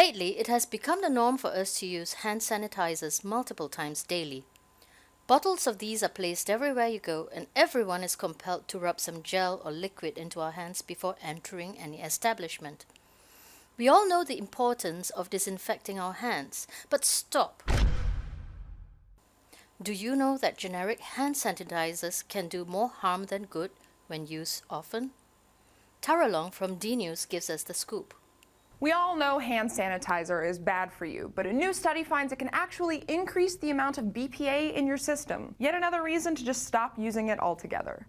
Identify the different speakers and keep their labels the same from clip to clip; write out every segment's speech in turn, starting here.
Speaker 1: Lately, it has become the norm for us to use hand sanitizers multiple times daily. Bottles of these are placed everywhere you go, and everyone is compelled to rub some gel or liquid into our hands before entering any establishment. We all know the importance of disinfecting our hands, but stop! Do you know that generic hand sanitizers can do more harm than good when used often? Tara Long from DNews gives us the scoop.
Speaker 2: We all know hand sanitizer is bad for you, but a new study finds it can actually increase the amount of BPA in your system. Yet another reason to just stop using it altogether.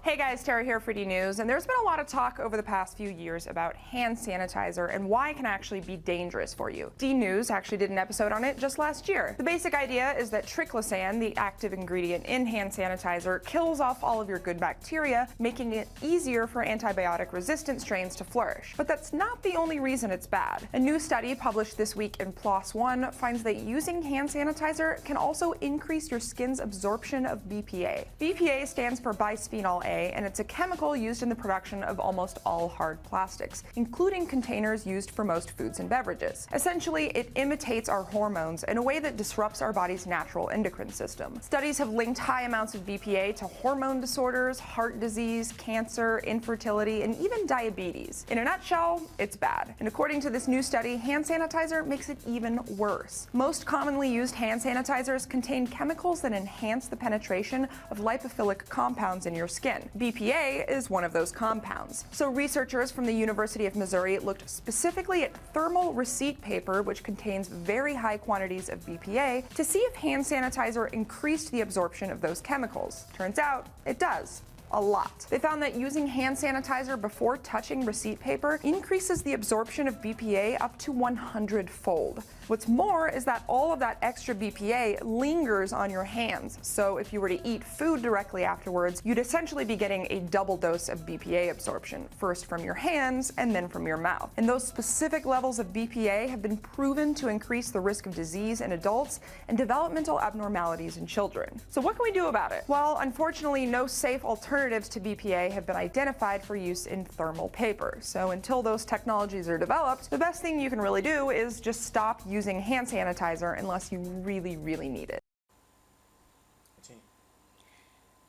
Speaker 2: Hey guys, Tara here for DNews, and there's been a lot of talk over the past few years about hand sanitizer and why it can actually be dangerous for you. DNews actually did an episode on it just last year. The basic idea is that triclosan, the active ingredient in hand sanitizer, kills off all of your good bacteria, making it easier for antibiotic-resistant strains to flourish. But that's not the only reason it's bad. A new study published this week in PLOS ONE finds that using hand sanitizer can also increase your skin's absorption of BPA. BPA stands for bisphenol A, and it's a chemical used in the production of almost all hard plastics, including containers used for most foods and beverages. Essentially, it imitates our hormones in a way that disrupts our body's natural endocrine system. Studies have linked high amounts of BPA to hormone disorders, heart disease, cancer, infertility, and even diabetes. In a nutshell, it's bad. And according to this new study, hand sanitizer makes it even worse. Most commonly used hand sanitizers contain chemicals that enhance the penetration of lipophilic compounds in your skin. BPA is one of those compounds. So researchers from the University of Missouri looked specifically at thermal receipt paper, which contains very high quantities of BPA, to see if hand sanitizer increased the absorption of those chemicals. Turns out it does. A lot. They found that using hand sanitizer before touching receipt paper increases the absorption of BPA up to 100-fold. What's more is that all of that extra BPA lingers on your hands, so if you were to eat food directly afterwards, you'd essentially be getting a double dose of BPA absorption, first from your hands and then from your mouth. And those specific levels of BPA have been proven to increase the risk of disease in adults and developmental abnormalities in children. So what can we do about it? Well, unfortunately, no safe alternatives to BPA have been identified for use in thermal paper. So until those technologies are developed, the best thing you can really do is just stop using hand sanitizer unless you really, really need it.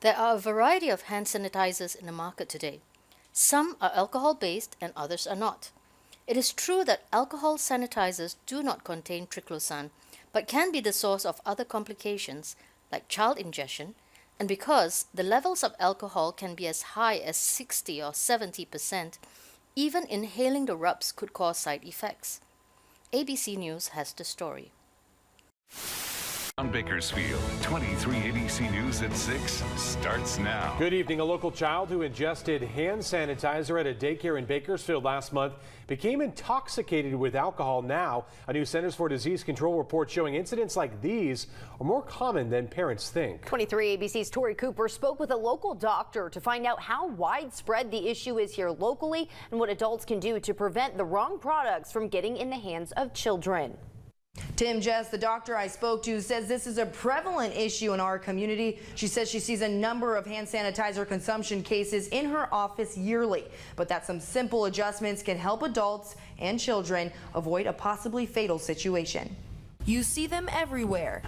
Speaker 1: There are a variety of hand sanitizers in the market today. Some are alcohol-based and others are not. It is true that alcohol sanitizers do not contain triclosan, but can be the source of other complications like child ingestion, and because the levels of alcohol can be as high as 60 or 70%, even inhaling the rubs could cause side effects. ABC News has the story.
Speaker 3: On Bakersfield, 23 ABC News at 6 starts now.
Speaker 4: Good evening. A local child who ingested hand sanitizer at a daycare in Bakersfield last month became intoxicated with alcohol. Now, a new Centers for Disease Control report showing incidents like these are more common than parents think.
Speaker 5: 23 ABC's Tori Cooper spoke with a local doctor to find out how widespread the issue is here locally and what adults can do to prevent the wrong products from getting in the hands of children.
Speaker 6: Tim Jess, the doctor I spoke to, says this is a prevalent issue in our community. She says she sees a number of hand sanitizer consumption cases in her office yearly, but that some simple adjustments can help adults and children avoid a possibly fatal situation. You see them everywhere.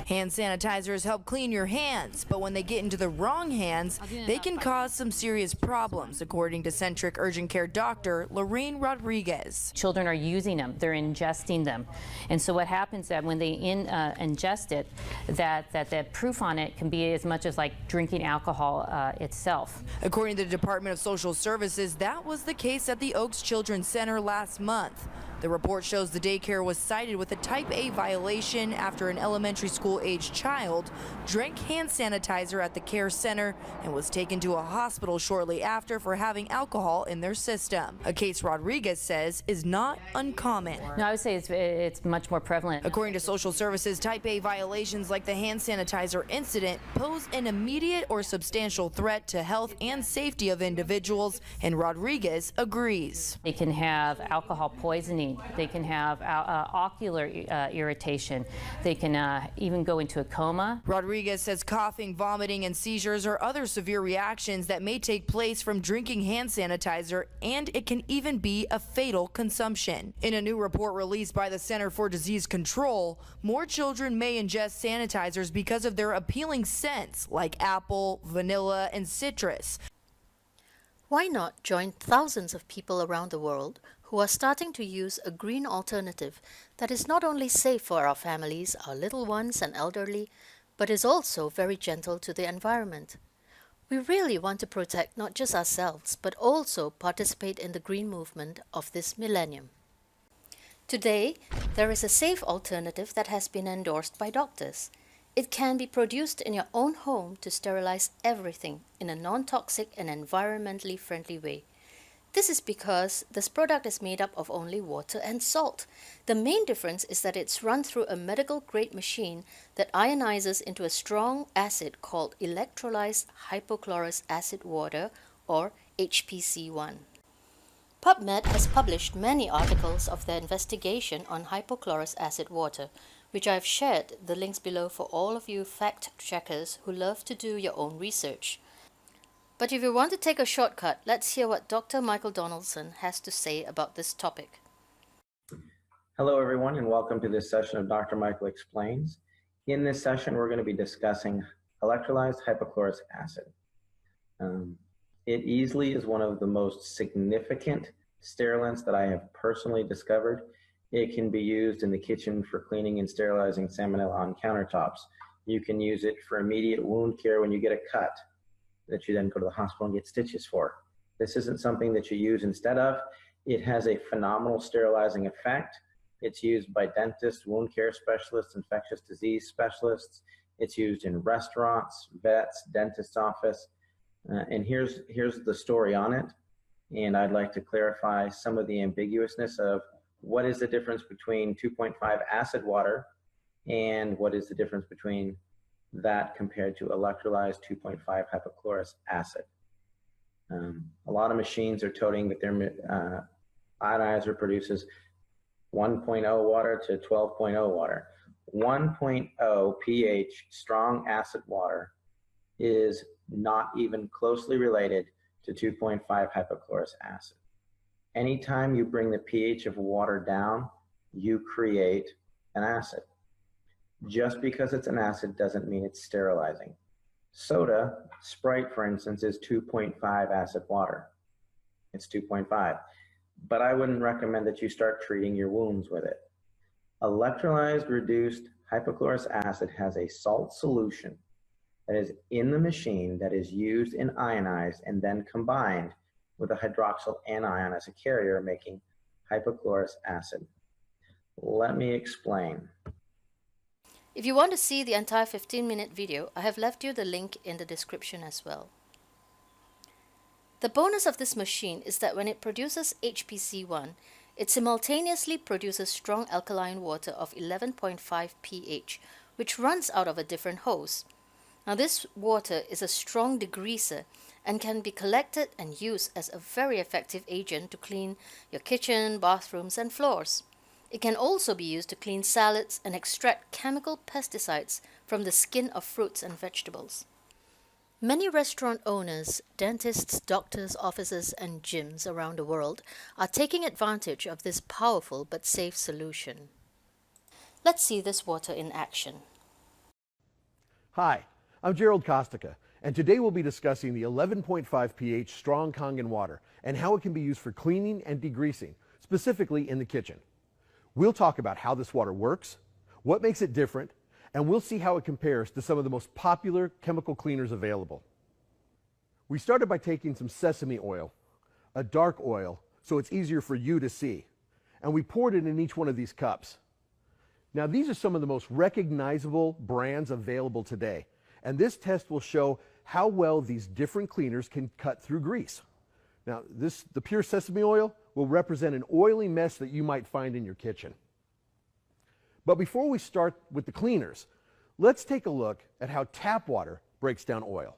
Speaker 6: Hand sanitizers help clean your hands, but when they get into the wrong hands, they can cause some serious problems, according to Centric Urgent Care doctor Lorraine Rodriguez.
Speaker 7: Children are using them, they're ingesting them. And so what happens that when they ingest it, that proof on it can be as much as like drinking alcohol itself.
Speaker 6: According to the Department of Social Services, that was the case at the Oaks Children's Center last month. The report shows the daycare was cited with a Type A violation after an elementary school-aged child drank hand sanitizer at the care center and was taken to a hospital shortly after for having alcohol in their system. A case Rodriguez says is not uncommon.
Speaker 7: No, I would say it's much more prevalent.
Speaker 6: According to Social Services, Type A violations like the hand sanitizer incident pose an immediate or substantial threat to health and safety of individuals, and Rodriguez agrees.
Speaker 7: They can have alcohol poisoning pain. They can have ocular irritation. They can even go into a coma.
Speaker 6: Rodriguez says coughing, vomiting, and seizures are other severe reactions that may take place from drinking hand sanitizer, and it can even be a fatal consumption. In a new report released by the Center for Disease Control, more children may ingest sanitizers because of their appealing scents like apple, vanilla, and citrus.
Speaker 1: Why not join thousands of people around the world who are starting to use a green alternative that is not only safe for our families, our little ones and elderly, but is also very gentle to the environment? We really want to protect not just ourselves, but also participate in the green movement of this millennium. Today, there is a safe alternative that has been endorsed by doctors. It can be produced in your own home to sterilize everything in a non-toxic and environmentally friendly way. This is because this product is made up of only water and salt. The main difference is that it's run through a medical-grade machine that ionizes into a strong acid called electrolyzed hypochlorous acid water, or HPC1. PubMed has published many articles of their investigation on hypochlorous acid water, which I've shared the links below for all of you fact checkers who love to do your own research. But if you want to take a shortcut, let's hear what Dr. Michael Donaldson has to say about this topic.
Speaker 8: Hello everyone, and welcome to this session of Dr. Michael Explains. In this session, we're going to be discussing electrolyzed hypochlorous acid. It easily is one of the most significant sterilants that I have personally discovered. It can be used in the kitchen for cleaning and sterilizing salmonella on countertops. You can use it for immediate wound care when you get a cut that you then go to the hospital and get stitches for. This isn't something that you use instead of. It has a phenomenal sterilizing effect. It's used by dentists, wound care specialists, infectious disease specialists. It's used in restaurants, vets, dentist's office. And here's the story on it. And I'd like to clarify some of the ambiguousness of what is the difference between 2.5 acid water and what is the difference between that compared to electrolyzed 2.5 hypochlorous acid. A lot of machines are toting that their ionizer produces 1.0 water to 12.0 water. 1.0 pH strong acid water is not even closely related to 2.5 hypochlorous acid. Anytime you bring the pH of water down, you create an acid. Just because it's an acid doesn't mean it's sterilizing. Soda, Sprite for instance, is 2.5 acid water. It's 2.5. But I wouldn't recommend that you start treating your wounds with it. Electrolyzed reduced hypochlorous acid has a salt solution that is in the machine that is used and ionized and then combined with a hydroxyl anion as a carrier, making hypochlorous acid. Let me explain.
Speaker 1: If you want to see the entire 15-minute video, I have left you the link in the description as well. The bonus of this machine is that when it produces HPC1, it simultaneously produces strong alkaline water of 11.5 pH, which runs out of a different hose. Now this water is a strong degreaser and can be collected and used as a very effective agent to clean your kitchen, bathrooms and floors. It can also be used to clean salads and extract chemical pesticides from the skin of fruits and vegetables. Many restaurant owners, dentists, doctors, offices and gyms around the world are taking advantage of this powerful but safe solution. Let's see this water in action.
Speaker 9: Hi, I'm Gerald Kostica, and today we'll be discussing the 11.5 pH strong Kangen water and how it can be used for cleaning and degreasing, specifically in the kitchen. We'll talk about how this water works, what makes it different, and we'll see how it compares to some of the most popular chemical cleaners available. We started by taking some sesame oil, a dark oil, so it's easier for you to see, and we poured it in each one of these cups. Now these are some of the most recognizable brands available today, and this test will show how well these different cleaners can cut through grease. Now the pure sesame oil will represent an oily mess that you might find in your kitchen. But before we start with the cleaners, let's take a look at how tap water breaks down oil.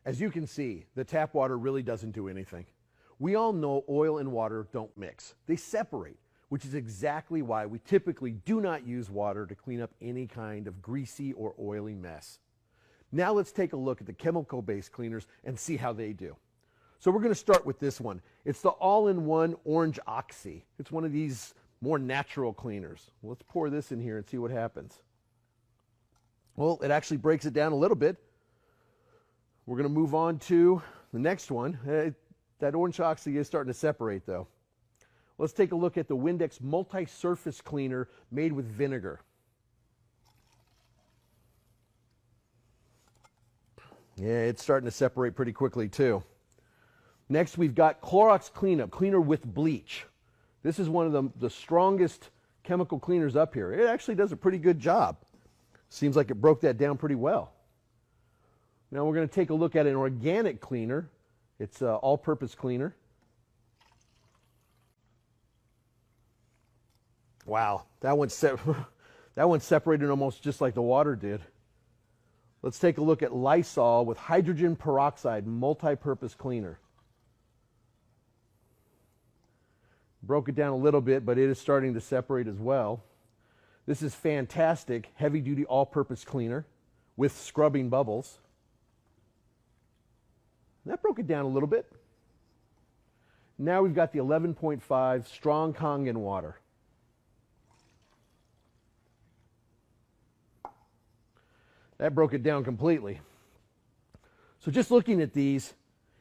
Speaker 9: As you can see, the tap water really doesn't do anything. We all know oil and water don't mix. They separate, which is exactly why we typically do not use water to clean up any kind of greasy or oily mess. Now let's take a look at the chemical-based cleaners and see how they do. So we're going to start with this one. It's the all-in-one Orange Oxy. It's one of these more natural cleaners. Let's pour this in here and see what happens. Well, it actually breaks it down a little bit. We're going to move on to the next one. That Orange Oxy is starting to separate though. Let's take a look at the Windex multi-surface cleaner made with vinegar. Yeah, it's starting to separate pretty quickly too. Next, we've got Clorox Cleanup, cleaner with bleach. This is one of the strongest chemical cleaners up here. It actually does a pretty good job. Seems like it broke that down pretty well. Now we're going to take a look at an organic cleaner. It's an all-purpose cleaner. Wow, that one separated almost just like the water did. Let's take a look at Lysol with hydrogen peroxide multi-purpose cleaner. Broke it down a little bit, but it is starting to separate as well. This is fantastic heavy-duty all-purpose cleaner with scrubbing bubbles. That broke it down a little bit. Now we've got the 11.5 strong Kangen water. That broke it down completely. So just looking at these,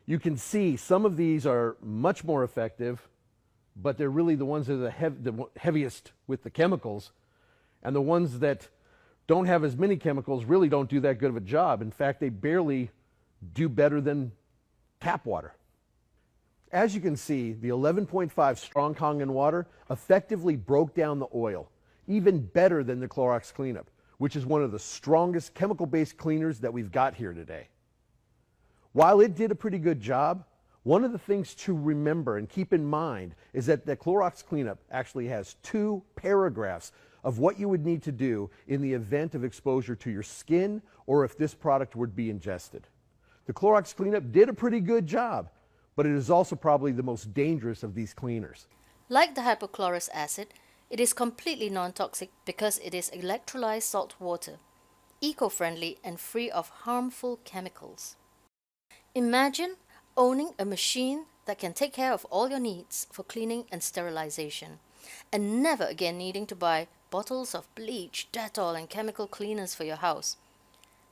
Speaker 9: you can see some of these are much more effective, but they're really the ones that are the heaviest with the chemicals, and the ones that don't have as many chemicals really don't do that good of a job. In fact, they barely do better than tap water. As you can see, the 11.5 strong Kangen water effectively broke down the oil, even better than the Clorox Cleanup, which is one of the strongest chemical-based cleaners that we've got here today. While it did a pretty good job, one of the things to remember and keep in mind is that the Clorox Cleanup actually has 2 paragraphs of what you would need to do in the event of exposure to your skin or if this product would be ingested. The Clorox Cleanup did a pretty good job, but it is also probably the most dangerous of these cleaners.
Speaker 1: Like the hypochlorous acid, it is completely non-toxic because it is electrolyzed salt water, eco-friendly and free of harmful chemicals. Imagine owning a machine that can take care of all your needs for cleaning and sterilization, and never again needing to buy bottles of bleach, Dettol and chemical cleaners for your house.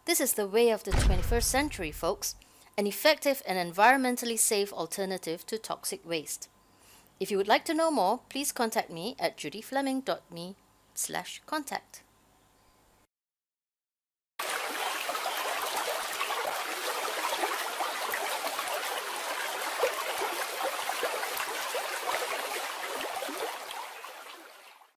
Speaker 1: This is the way of the 21st century, folks, an effective and environmentally safe alternative to toxic waste. If you would like to know more, please contact me at judyfleming.me/contact.